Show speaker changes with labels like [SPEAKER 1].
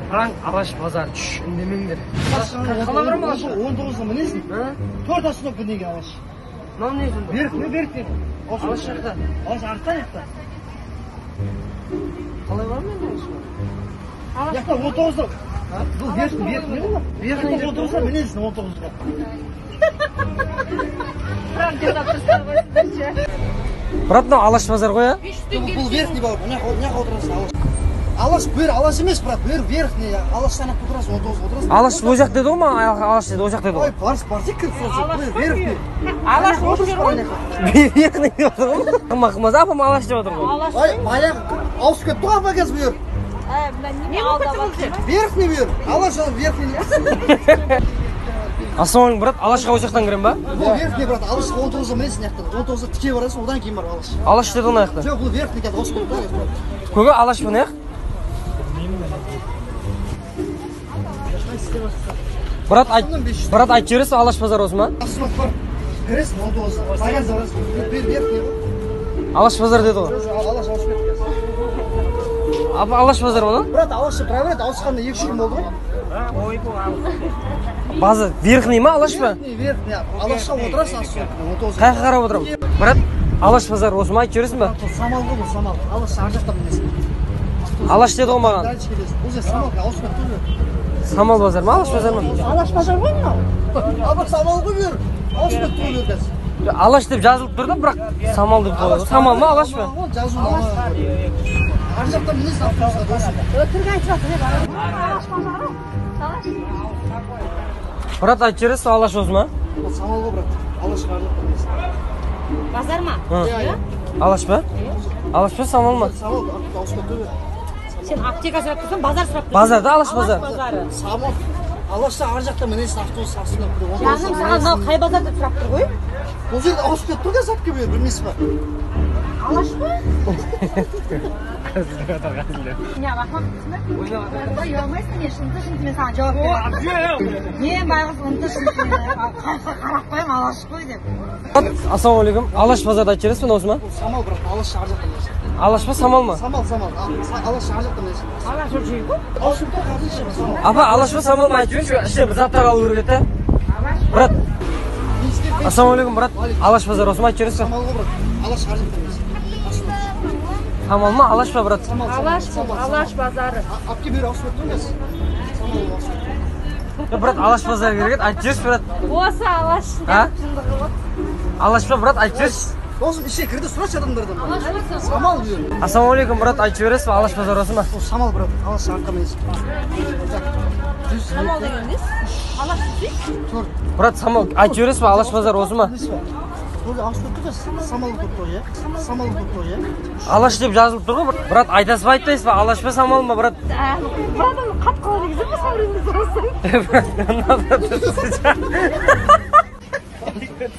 [SPEAKER 1] Frank Alaş Pazar düş. Ündemengdir.
[SPEAKER 2] Қалай барам Алаш? 19-да мінесің? 4 остановка неге Алаш?
[SPEAKER 1] Мынау не сонда?
[SPEAKER 2] Берік не?
[SPEAKER 1] Алаш жақта.
[SPEAKER 2] Алаш артта жақта.
[SPEAKER 1] Қалай барам мен Алашқа?
[SPEAKER 2] Жақта 19-да. Бұл берік не бұл? Берік 19-да мінесің 19-ға.
[SPEAKER 3] Frank деп тұрсың ғой.
[SPEAKER 1] Брат, мынау Алаш Пазар ғой, а?
[SPEAKER 2] Бұл берік не бар? Мына отырасың Алаш. Алаш бөр, Алаш емес, брат, бөр верхний. Алаш санап отырасың, 19 отырасың.
[SPEAKER 1] Алаш о жақ деді ғой ма? Алаш деді, о жақ деді
[SPEAKER 2] Ой,
[SPEAKER 1] ғой.
[SPEAKER 2] барсик кіріп тұрасың. Верхний.
[SPEAKER 3] Алаш осы жер ғой.
[SPEAKER 1] Верхний деп отыр ғой. Қымыз, апам Алаш деп отыр ғой.
[SPEAKER 2] Ай, баяғы ауысып кетті ғой апа қазір бөр.
[SPEAKER 3] Не болды?
[SPEAKER 2] Верхний бөр. Алаш верхний.
[SPEAKER 1] Ассалаумағалейкум, брат, Алашқа о жақтан кірем ба?
[SPEAKER 2] Бұл верхний, брат, Алаш 19-да мінесің яқтан. 19-да тіке барасың, одан кейін бар Алаш.
[SPEAKER 1] Алаш деді оны аяқта.
[SPEAKER 2] Жоқ, бұл верхний қазір осы болды.
[SPEAKER 1] Көге Алаш бұны аяқ? Брат, айтып жібересіз Алаш Пазар осы ма?
[SPEAKER 2] Асфальт бар. Кіресің 19-да. Баян зарасың. Бер верхний ғой.
[SPEAKER 1] Алаш Пазар деді ғой.
[SPEAKER 2] Алаш ауысып кетті қазір.
[SPEAKER 1] Апа Алаш Пазар оны?
[SPEAKER 2] Брат, Алаш проверять, ауысқанда 2 күн болды ғой.
[SPEAKER 1] Базы верхний ма, Алаш па?
[SPEAKER 2] Верхний. Алашқа отырасың асфальт. 19-да.
[SPEAKER 1] Қайқа қарап отырамын. Брат, Алаш Пазар осы ма, айтып жібересің ба?
[SPEAKER 2] Самал ғой бұл, самал. Алаш ар жақта мінесің.
[SPEAKER 1] Алаш деді ғой маған.
[SPEAKER 2] Дальше келесің. Бұл же самал, ауысып кетті ғой.
[SPEAKER 1] Самал базар ма, Алаш Пазар ма?
[SPEAKER 2] Алаш базар ғой мынау. Абы самал ғой бер. Ауысып кетті ғой бер қазір.
[SPEAKER 1] Алаш деп жазылып тұр да, бірақ Самал деп қойды. Самал ма, Алаш па?
[SPEAKER 2] Жазу ар жақта мінесің автобусқа досың.
[SPEAKER 3] Өтірік айтып жатыр деп Алаш Пазары. Алаш.
[SPEAKER 1] Брат, айтып жібересіз Алаш осы ма?
[SPEAKER 2] Бұл самал ғой, брат. Алашқа ар жақта мінесің.
[SPEAKER 3] Базар ма?
[SPEAKER 1] Алаш па? Алаш па, Самал ма?
[SPEAKER 2] Самал ауысып кетті ғой.
[SPEAKER 3] Сен аптека сұрап тұрсың, базар сұрап тұрсың.
[SPEAKER 1] Базарда Алаш базар.
[SPEAKER 2] Самал. Алашта ар жақта мінесің автобус астына.
[SPEAKER 3] Жаным саған мынау қай базар деп сұрап тұр ғой?
[SPEAKER 2] Бұл жерде ауысып кетті ғой қазір әпке бер, білмейсіз ба?
[SPEAKER 3] Алаш па? Не, бақма. Ұялмайсың, не шынты мен саған жауап беремін. Мен байғыз ұнты шынты қарап қойым, Алаш қой деп.
[SPEAKER 1] Ассалаумағалейкум. Алаш базарда айтып жібересіз бе осы ма?
[SPEAKER 2] Самал, брат, Алаш ар жақта мінесің.
[SPEAKER 1] Алаш па, Самал ма?
[SPEAKER 2] Самал. Алаш ар жақта мінесің.
[SPEAKER 3] Алаш ол жер ғой?
[SPEAKER 2] Ауысып кетті қарсың Самал.
[SPEAKER 1] Апа, Алаш па, Самал ма айтып жіберші, іште бір заттар алу керек еді. Брат, ассалаумағалейкум, брат. Алаш базар осы ма айтып жібересіз бе?
[SPEAKER 2] Самал ғой, брат. Алаш ар жақта мінесің.
[SPEAKER 1] Самал ма, Алаш па, брат?
[SPEAKER 3] Алаш базары.
[SPEAKER 2] Апке бер ауысып кетті ғой қазір. Самал ауысып кетті.
[SPEAKER 1] Брат, Алаш базар керек еді, айтып жіберші, брат.
[SPEAKER 3] Осы Алаш.
[SPEAKER 1] А? Алаш па, брат, айтып жіберші.
[SPEAKER 2] Досым ішке кірді, сұрашы адамдардан. Самал бер.
[SPEAKER 1] Ассалаумағалейкум, брат, айтып жібересіз бе Алаш базар осы ма?
[SPEAKER 2] Самал, брат. Алаш артқа мінесің.
[SPEAKER 3] Самал деген не? Алаш değil.
[SPEAKER 1] Брат, Самал, айтып жібересіз бе Алаш базар осы ма?
[SPEAKER 2] Böyle ауысып кетті ғой, Самал тұр ғой, иә? Самал тұр ғой, иә?
[SPEAKER 1] Алаш деп жазылып тұр ғой. Брат, айтасыз ба, айтпайсыз ба? Алаш па, Самал ма, брат?
[SPEAKER 3] Братан, қат қала дегізім бе, сабырыңды сұрасың?
[SPEAKER 1] Брат,